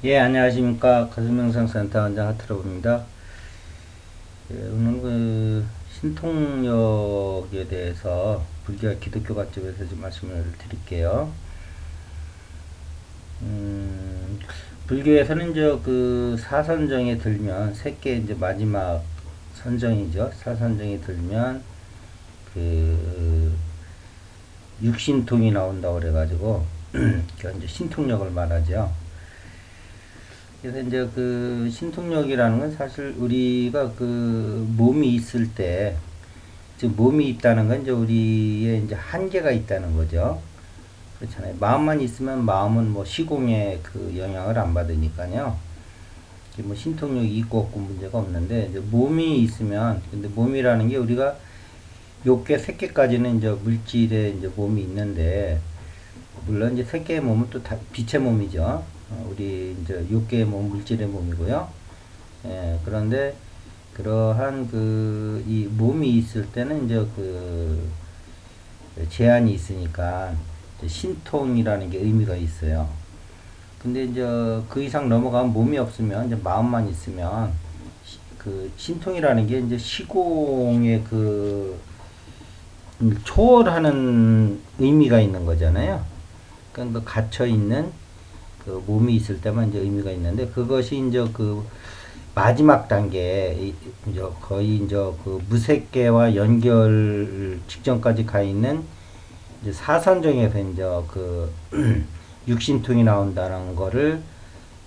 예, 안녕하십니까. 가슴명상센터 원장 하트로입니다. 예, 오늘 신통력에 대해서 불교와 기독교 관점에서 좀 말씀을 드릴게요. 불교에서는 이제 사선정에 들면, 새끼 이제 마지막 선정이죠. 사선정에 들면, 그, 육신통이 나온다고 그래가지고, 그 이제 신통력을 말하죠. 그래서 이제 신통력이라는 건 사실 우리가 몸이 있을 때, 즉 몸이 있다는 건 이제 우리의 이제 한계가 있다는 거죠. 그렇잖아요. 마음만 있으면 마음은 뭐 시공의 영향을 안 받으니까요. 뭐 신통력이 있고 없고 문제가 없는데, 이제 몸이 있으면, 근데 몸이라는 게 우리가 요께 새끼까지는 이제 물질의 이제 몸이 있는데, 물론 이제 새끼의 몸은 또 다 빛의 몸이죠. 우리 이제 육계의 몸, 물질의 몸이고요. 예, 그런데 그러한 이 몸이 있을 때는 이제 제한이 있으니까 신통이라는 게 의미가 있어요. 근데 이제 그 이상 넘어가면 몸이 없으면 이제 마음만 있으면 신통이라는 게 이제 시공의 초월하는 의미가 있는 거잖아요. 그러니까 갇혀 있는 몸이 있을 때만 이제 의미가 있는데, 그것이 이제 마지막 단계, 이제 거의 이제 무색계와 연결 직전까지 가 있는 이제 사선정에서 이제 육신통이 나온다는 거를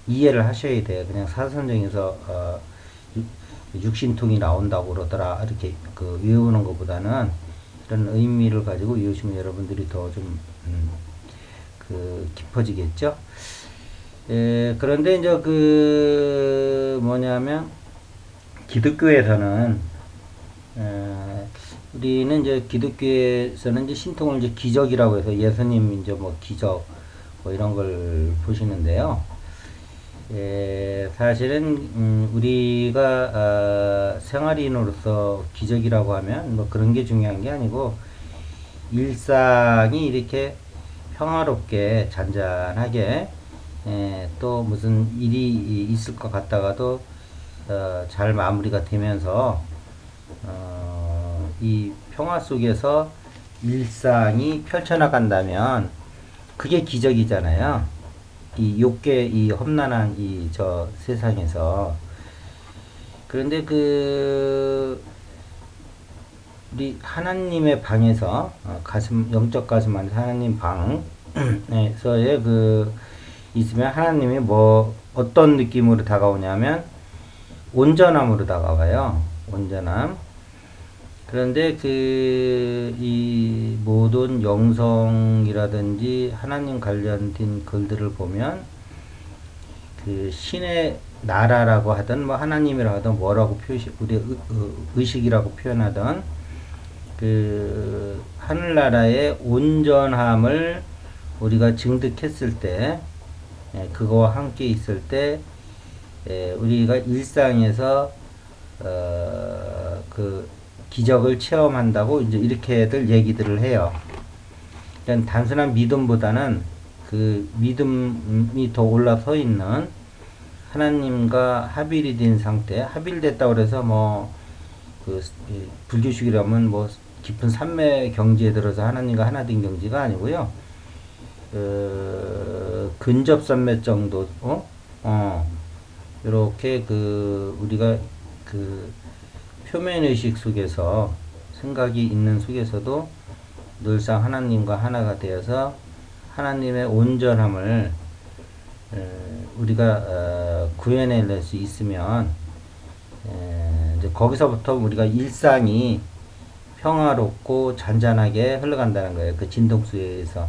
이해를 하셔야 돼요. 그냥 사선정에서 육신통이 나온다고 그러더라 이렇게 외우는 것보다는 이런 의미를 가지고 외우시면 여러분들이 더 좀 깊어지겠죠. 예, 그런데 이제 뭐냐면 기독교에서는 우리는 이제 기독교에서는 이제 신통을 이제 기적이라고 해서 예수님 이제 뭐 기적 뭐 이런 걸 보시는데요. 예, 사실은 우리가 생활인으로서 기적이라고 하면 뭐 그런 게 중요한 게 아니고, 일상이 이렇게 평화롭게 잔잔하게, 또 무슨 일이 있을 것 같다가도 잘 마무리가 되면서 이 평화 속에서 일상이 펼쳐나간다면 그게 기적이잖아요. 이 욕계, 이 험난한 이 저 세상에서. 그런데 우리 하나님의 방에서, 영적 가슴 안에 하나님 방에서의 있으면 하나님이 뭐 어떤 느낌으로 다가오냐면 온전함으로 다가와요. 온전함. 그런데 이 모든 영성이라든지 하나님 관련된 글들을 보면 신의 나라라고 하든 뭐 하나님이라고 하든 뭐라고 우리 의식이라고 표현하던 하늘나라의 온전함을 우리가 증득했을 때, 그거와 함께 있을 때, 우리가 일상에서 기적을 체험한다고 이제 이렇게들 얘기들을 해요. 그러니까 단순한 믿음보다는 믿음이 더 올라서 있는 하나님과 합일이 된 상태, 합일됐다고 그래서 뭐 불교식이라면 뭐 깊은 삼매 경지에 들어서 하나님과 하나 된 경지가 아니고요. 근접 삼매 정도, 이렇게 우리가 표면 의식 속에서 생각이 있는 속에서도 늘상 하나님과 하나가 되어서 하나님의 온전함을 우리가 구현해낼 수 있으면, 이제 거기서부터 우리가 일상이 평화롭고 잔잔하게 흘러간다는 거예요. 그 진동수에 의해서.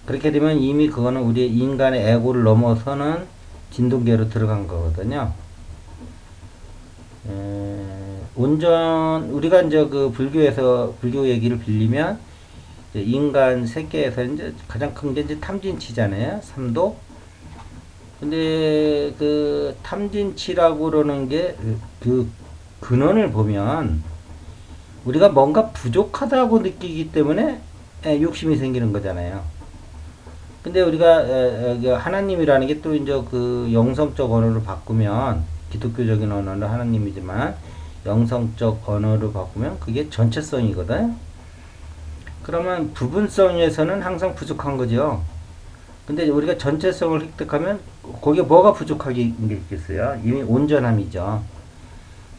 그렇게 되면 이미 그거는 우리 인간의 에고를 넘어서는 진동계로 들어간 거거든요. 우리가 이제 불교 얘기를 빌리면, 이제 인간 세계에서 이제 가장 큰 게 이제 탐진치잖아요. 삼도. 근데 탐진치라고 그러는 게 근원을 보면 우리가 뭔가 부족하다고 느끼기 때문에 욕심이 생기는 거잖아요. 근데 우리가 그 하나님이라는 게 또 이제 그 영성적 언어로 바꾸면 기독교적인 언어는 하나님이지만 영성적 언어로 바꾸면 그게 전체성이거든. 그러면 부분성에서는 항상 부족한 거죠. 근데 우리가 전체성을 획득하면 거기에 뭐가 부족하게 있겠어요? 이미 온전함이죠.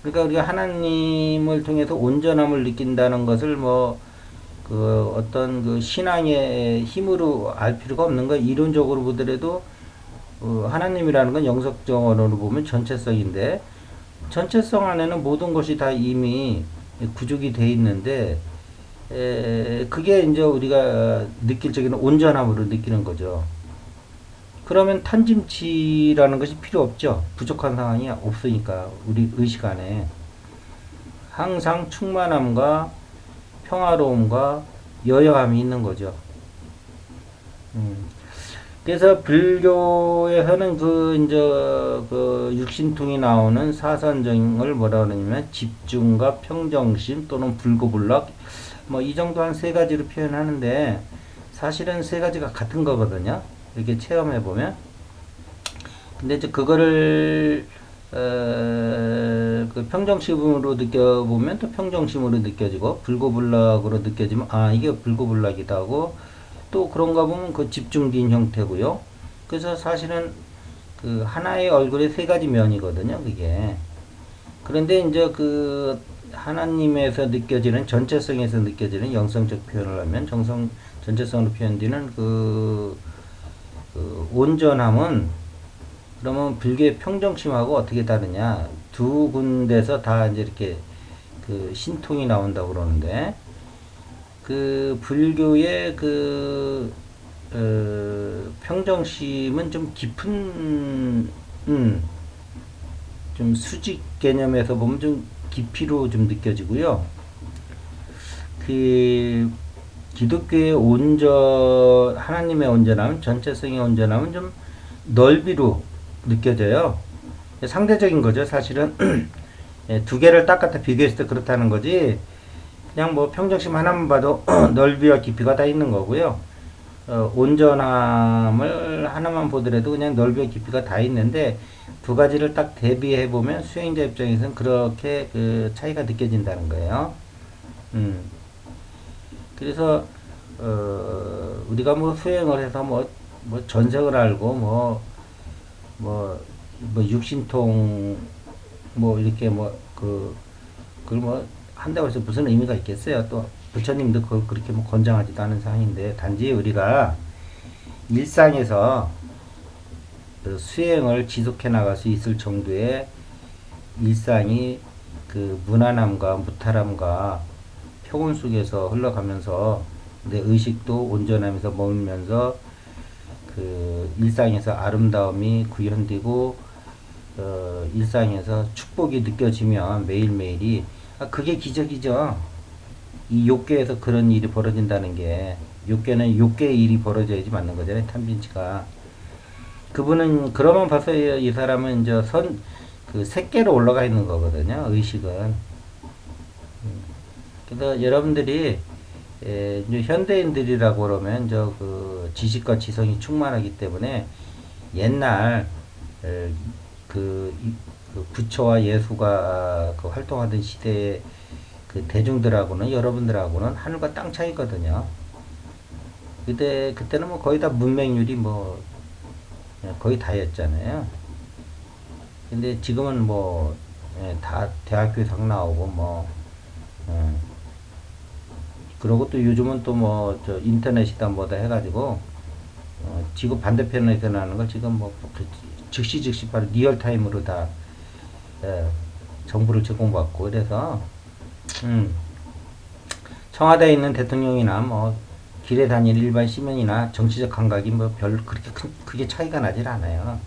그러니까 우리가 하나님을 통해서 온전함을 느낀다는 것을 뭐 그 어떤 그 신앙의 힘으로 알 필요가 없는 거예요. 이론적으로 보더라도 하나님이라는 건 영성적 언어로 보면 전체성인데 전체성 안에는 모든 것이 다 이미 구족이 돼 있는데 그게 이제 우리가 느낄 적에는 온전함으로 느끼는 거죠. 그러면 탄짐치라는 것이 필요 없죠. 부족한 상황이 없으니까 우리 의식 안에 항상 충만함과 평화로움과 여여함이 있는 거죠. 그래서 불교에서는 그 이제 그 육신통이 나오는 사선정을 뭐라 그러냐면 집중과 평정심 또는 불고불락 뭐 이 정도 한 세 가지로 표현하는데 사실은 세 가지가 같은 거거든요. 이렇게 체험해 보면. 근데 이제 그거를 그 평정심으로 느껴보면 또 평정심으로 느껴지고 불고불락으로 느껴지면 아 이게 불고불락이다 하고 또 그런가 보면 그 집중된 형태고요. 그래서 사실은 그 하나의 얼굴의 세 가지 면이거든요. 그게. 그런데 이제 그 하나님에서 느껴지는 전체성에서 느껴지는 영성적 표현을 하면 전체성으로 표현되는 그 온전함은 그러면 불교의 평정심하고 어떻게 다르냐? 두 군데서 다 이제 이렇게 그 신통이 나온다고 그러는데 그 불교의 그 평정심은 좀 깊은 좀 수직 개념에서 보면 좀 깊이로 좀 느껴지고요. 그 기독교의 하나님의 온전함, 전체성의 온전함은 좀 넓이로 느껴져요. 상대적인 거죠, 사실은. 두 개를 딱 갖다 비교했을 때 그렇다는 거지. 그냥 뭐 평정심 하나만 봐도 넓이와 깊이가 다 있는 거고요. 온전함을 하나만 보더라도 그냥 넓이와 깊이가 다 있는데 두 가지를 딱 대비해 보면 수행자 입장에서는 그렇게 그 차이가 느껴진다는 거예요. 그래서 우리가 뭐 수행을 해서 뭐 전sek을 알고 뭐 육신통 뭐 이렇게 그걸 뭐 한다고 해서 무슨 의미가 있겠어요. 또 부처님도 그걸 그렇게 뭐 권장하지도 않은 상황인데 단지 우리가 일상에서 그 수행을 지속해 나갈 수 있을 정도의 일상이 그 무난함과 무탈함과 평온 속에서 흘러가면서 내 의식도 온전하면서 머물면서 그 일상에서 아름다움이 구현되고 일상에서 축복이 느껴지면 매일매일이 그게 기적이죠. 이 욕계에서 그런 일이 벌어진다는 게 욕계는 욕계의 일이 벌어져야지 맞는 거잖아요. 탐진치가 그분은 그러면 벌써 이 사람은 이제 그 색계로 올라가 있는 거거든요. 의식은. 그래서 여러분들이 이제 현대인들이라고 그러면 그 지식과 지성이 충만하기 때문에 옛날 그 부처와 예수가 그 활동하던 시대의 그 대중들하고는 여러분들하고는 하늘과 땅 차이거든요. 그때는 뭐 거의 다 문맹률이 뭐 거의 다였잖아요. 근데 지금은 뭐 다 대학교 상 나오고 뭐 그러고 또 요즘은 또 뭐 저 인터넷이다 뭐다 해가지고 지구 반대편에서 나는 걸 지금 뭐 즉시 바로 리얼타임으로 다 정보를 제공받고 그래서 청와대에 있는 대통령이나 뭐 길에 다니는 일반 시민이나 정치적 감각이 뭐 별 그렇게 크게 차이가 나질 않아요.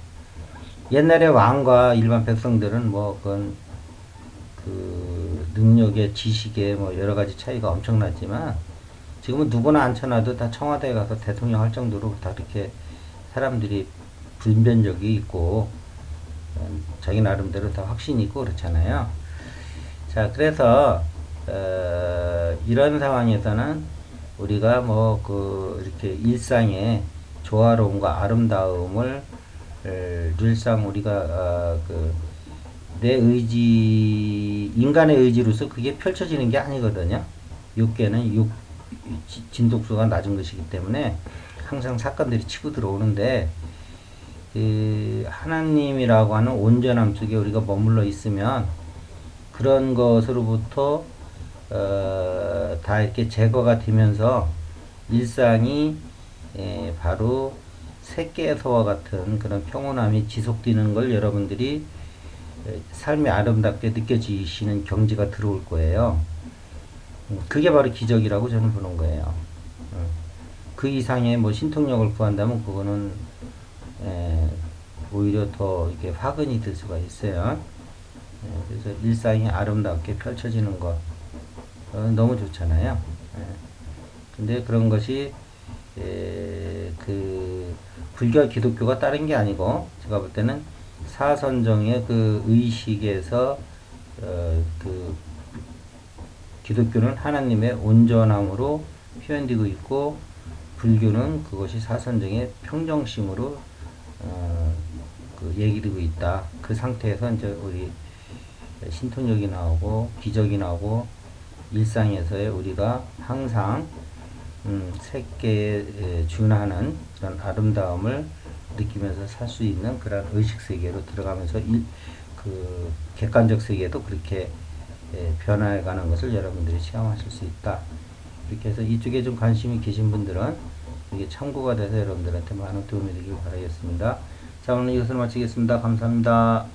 옛날에 왕과 일반 백성들은 뭐 그건 그 능력의 지식의 뭐 여러 가지 차이가 엄청나지만 지금은 누구나 앉혀놔도 다 청와대에 가서 대통령 할 정도로 다 이렇게 사람들이 분변력이 있고 자기 나름대로 다 확신이 있고 그렇잖아요. 자, 그래서 이런 상황에서는 우리가 뭐 이렇게 일상에 조화로움과 아름다움을 늘상 우리가 내 의지, 인간의 의지로서 그게 펼쳐지는 게 아니거든요. 육계는 진독수가 낮은 것이기 때문에 항상 사건들이 치고 들어오는데, 그 하나님이라고 하는 온전함 속에 우리가 머물러 있으면 그런 것으로부터 다 이렇게 제거가 되면서 일상이 바로 새끼에서와 같은 그런 평온함이 지속되는 걸 여러분들이 삶이 아름답게 느껴지시는 경지가 들어올 거예요. 그게 바로 기적이라고 저는 보는 거예요. 그 이상의 뭐 신통력을 구한다면 그거는 오히려 더 이게 화근이 될 수가 있어요. 그래서 일상이 아름답게 펼쳐지는 것 너무 좋잖아요. 근데 그런 것이 그 불교와 기독교가 다른 게 아니고 제가 볼 때는 사선정의 그 의식에서 그 기독교는 하나님의 온전함으로 표현되고 있고 불교는 그것이 사선정의 평정심으로 그 얘기되고 있다. 그 상태에서 이제 우리 신통력이 나오고 기적이 나오고 일상에서의 우리가 항상 새끼에 준하는 그런 아름다움을 느끼면서 살 수 있는 그런 의식 세계로 들어가면서 그 객관적 세계도 그렇게 변화해가는 것을 여러분들이 체험하실 수 있다. 이렇게 해서 이쪽에 좀 관심이 계신 분들은 이게 참고가 돼서 여러분들한테 많은 도움이 되길 바라겠습니다. 자, 오늘 이것을 마치겠습니다. 감사합니다.